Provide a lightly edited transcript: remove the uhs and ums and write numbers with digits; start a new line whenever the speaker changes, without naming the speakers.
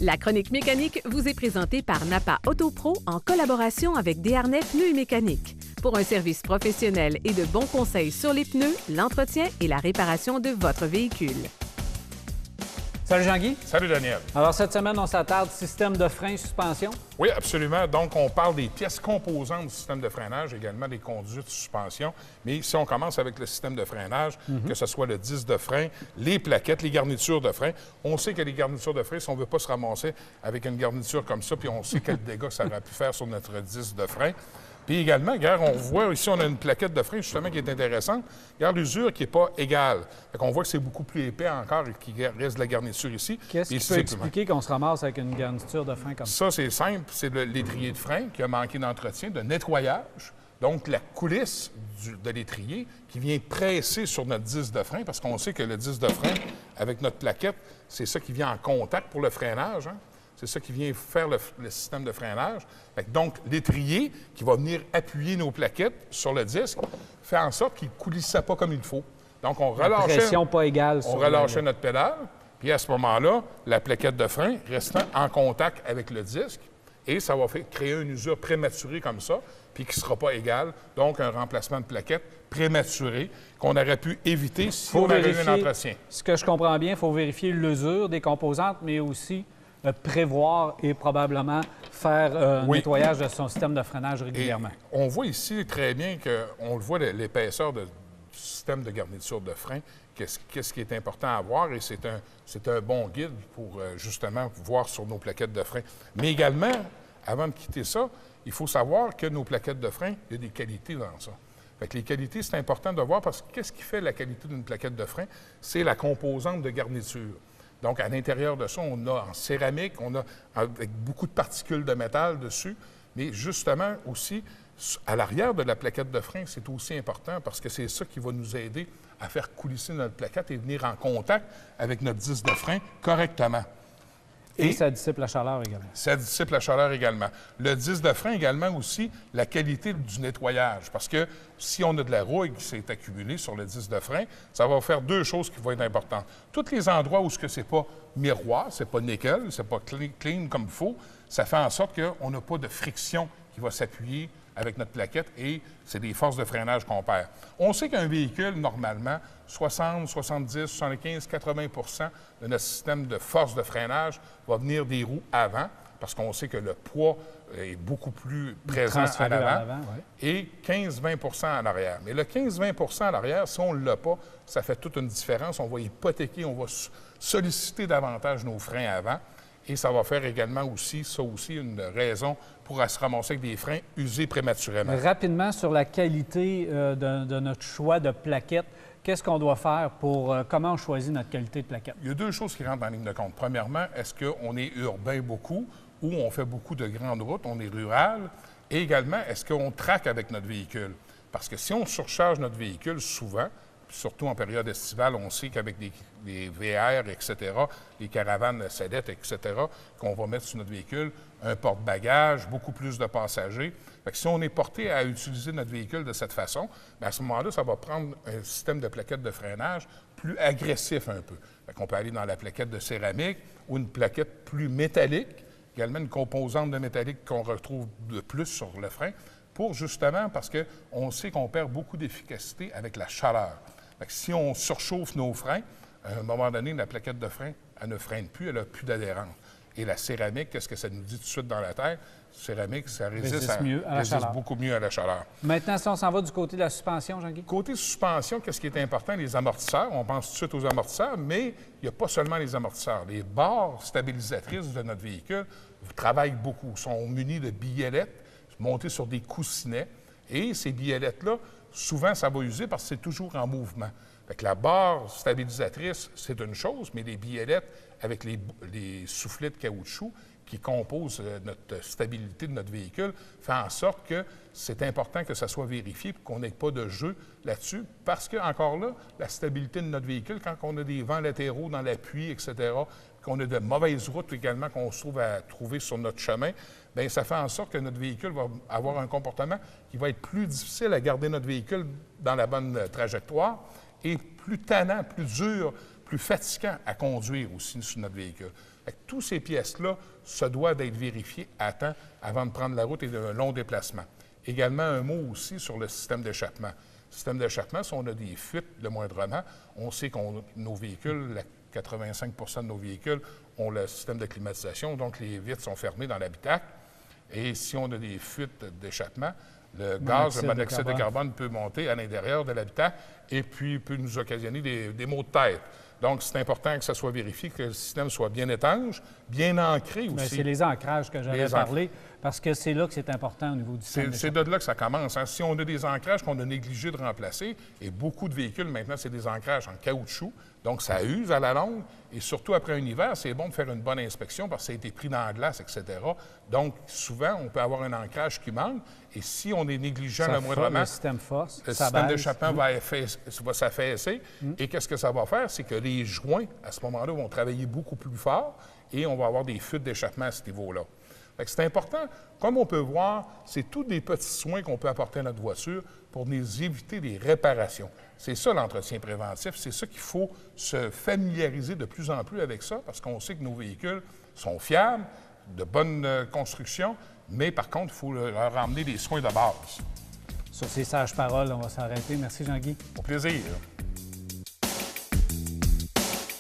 La chronique mécanique vous est présentée par Napa Autopro en collaboration avec Desharnais Pneus et Mécanique. Pour un service professionnel et de bons conseils sur les pneus, l'entretien et la réparation de votre véhicule.
Salut Jean-Guy.
Salut Daniel.
Alors cette semaine, on s'attarde système de frein, suspension.
Oui, absolument. Donc, on parle des pièces composantes du système de freinage, également des conduites de suspension. Mais si on commence avec le système de freinage, que ce soit le disque de frein, les plaquettes, les garnitures de frein, on sait que les garnitures de frein, si on ne veut pas se ramasser avec une garniture comme ça, puis on sait quel dégât ça aurait pu faire sur notre disque de frein. Puis également, regarde, on voit ici, on a une plaquette de frein justement qui est intéressante. Regarde l'usure qui n'est pas égale. Fait qu'on voit que c'est beaucoup plus épais encore et qu'il reste de la garniture ici.
Qu'est-ce qui peut expliquer qu'on se ramasse avec une garniture de frein comme ça?
Ça, c'est simple. C'est l'étrier de frein qui a manqué d'entretien, de nettoyage. Donc, la coulisse de l'étrier qui vient presser sur notre disque de frein, parce qu'on sait que le disque de frein, avec notre plaquette, c'est ça qui vient en contact pour le freinage, hein? C'est ça qui vient faire le système de freinage. Fait que donc, l'étrier qui va venir appuyer nos plaquettes sur le disque fait en sorte qu'il ne coulissait pas comme il faut. Donc, on relâchait,
pression pas égale
on relâchait notre pédale. Puis à ce moment-là, la plaquette de frein restant en contact avec le disque et ça va créer une usure prématurée comme ça, puis qui ne sera pas égale. Donc, un remplacement de plaquette prématuré qu'on aurait pu éviter si on avait eu un entretien.
Ce que je comprends bien, il faut vérifier l'usure des composantes, mais aussi prévoir et probablement faire un nettoyage de son système de freinage régulièrement.
Et on voit ici très bien qu'on le voit, l'épaisseur du système de garniture de frein, qu'est-ce qui est important à voir, et c'est un bon guide pour justement voir sur nos plaquettes de frein. Mais également, avant de quitter ça, il faut savoir que nos plaquettes de frein, il y a des qualités dans ça. Fait que les qualités, c'est important de voir parce que qu'est-ce qui fait la qualité d'une plaquette de frein? C'est la composante de garniture. Donc, à l'intérieur de ça, on a en céramique, on a avec beaucoup de particules de métal dessus, mais justement aussi, à l'arrière de la plaquette de frein, c'est aussi important parce que c'est ça qui va nous aider à faire coulisser notre plaquette et venir en contact avec notre disque de frein correctement.
Et ça dissipe la chaleur également.
Ça dissipe la chaleur également. Le disque de frein également aussi, la qualité du nettoyage. Parce que si on a de la rouille qui s'est accumulée sur le disque de frein, ça va faire deux choses qui vont être importantes. Tous les endroits où ce que c'est pas miroir, c'est pas nickel, c'est pas clean comme il faut, ça fait en sorte qu'on n'a pas de friction qui va s'appuyer avec notre plaquette et c'est des forces de freinage qu'on perd. On sait qu'un véhicule, normalement, 60, 70, 75, 80 de notre système de force de freinage va venir des roues avant, parce qu'on sait que le poids est beaucoup plus présent en avant, et 15-20 en arrière. Mais le 15-20 en arrière, si on ne l'a pas, ça fait toute une différence. On va hypothéquer, on va solliciter davantage nos freins avant. Et ça va faire également aussi, une raison pour se ramasser avec des freins usés prématurément.
Rapidement, sur la qualité de notre choix de plaquette, qu'est-ce qu'on doit faire pour comment on choisit notre qualité de plaquette?
Il y a deux choses qui rentrent en ligne de compte. Premièrement, est-ce qu'on est urbain beaucoup ou on fait beaucoup de grandes routes, on est rural? Et également, est-ce qu'on traque avec notre véhicule? Parce que si on surcharge notre véhicule souvent, surtout en période estivale, on sait qu'avec des VR, etc., les caravanes SEDET, etc., qu'on va mettre sur notre véhicule, un porte-bagages, beaucoup plus de passagers. Fait que si on est porté à utiliser notre véhicule de cette façon, bien à ce moment-là, ça va prendre un système de plaquettes de freinage plus agressif un peu. Fait qu'on peut aller dans la plaquette de céramique ou une plaquette plus métallique, également une composante de métallique qu'on retrouve de plus sur le frein, pour justement, parce qu'on sait qu'on perd beaucoup d'efficacité avec la chaleur. Fait que si on surchauffe nos freins, à un moment donné, la plaquette de frein, elle ne freine plus, elle n'a plus d'adhérence. Et la céramique, qu'est-ce que ça nous dit tout de suite dans la tête? Céramique, ça résiste beaucoup mieux à la chaleur.
Maintenant, si on s'en va du côté de la suspension, Jean-Guy?
Côté suspension, qu'est-ce qui est important? Les amortisseurs. On pense tout de suite aux amortisseurs, mais il n'y a pas seulement les amortisseurs. Les barres stabilisatrices de notre véhicule travaillent beaucoup, sont munies de billelettes montées sur des coussinets. Et ces billelettes-là, souvent, ça va user parce que c'est toujours en mouvement. Fait que la barre stabilisatrice, c'est une chose, mais les billelettes avec les soufflets de caoutchouc qui composent notre stabilité de notre véhicule fait en sorte que c'est important que ça soit vérifié et qu'on n'ait pas de jeu là-dessus parce que, encore là, la stabilité de notre véhicule, quand on a des vents latéraux dans l'appui, etc., qu'on a de mauvaises routes également qu'on se trouve à trouver sur notre chemin, bien, ça fait en sorte que notre véhicule va avoir un comportement qui va être plus difficile à garder notre véhicule dans la bonne trajectoire et plus tannant, plus dur, plus fatigant à conduire aussi sur notre véhicule. Fait que toutes ces pièces-là se doivent d'être vérifiées à temps avant de prendre la route et d'un long déplacement. Également, un mot aussi sur le système d'échappement. Le système d'échappement, si on a des fuites le moindrement, on sait que nos véhicules, 85 de nos véhicules ont le système de climatisation, donc les vitres sont fermées dans l'habitacle. Et si on a des fuites d'échappement, le gaz, le monoxyde de carbone peut monter à l'intérieur de l'habitacle et puis peut nous occasionner des maux de tête. Donc, c'est important que ça soit vérifié, que le système soit bien étanche, bien ancré aussi.
C'est les ancrages que j'avais parlé, parce que c'est là que c'est important au niveau du système.
C'est de là que ça commence. Hein. Si on a des ancrages qu'on a négligé de remplacer, et beaucoup de véhicules, maintenant, c'est des ancrages en caoutchouc, donc ça use à la longue, et surtout après un hiver, c'est bon de faire une bonne inspection parce que ça a été pris dans la glace, etc. Donc, souvent, on peut avoir un ancrage qui manque, et si on est négligent le moindrement,
le système force,
le système d'échappement va s'affaisser. Et qu'est-ce que ça va faire? C'est que les joints, à ce moment-là, vont travailler beaucoup plus fort et on va avoir des fuites d'échappement à ce niveau-là. C'est important. Comme on peut voir, c'est tous des petits soins qu'on peut apporter à notre voiture pour nous éviter des réparations. C'est ça l'entretien préventif. C'est ça qu'il faut se familiariser de plus en plus avec ça parce qu'on sait que nos véhicules sont fiables, de bonne construction, mais par contre, il faut leur emmener des soins de base.
Sur ces sages paroles, on va s'arrêter. Merci Jean-Guy.
Au plaisir.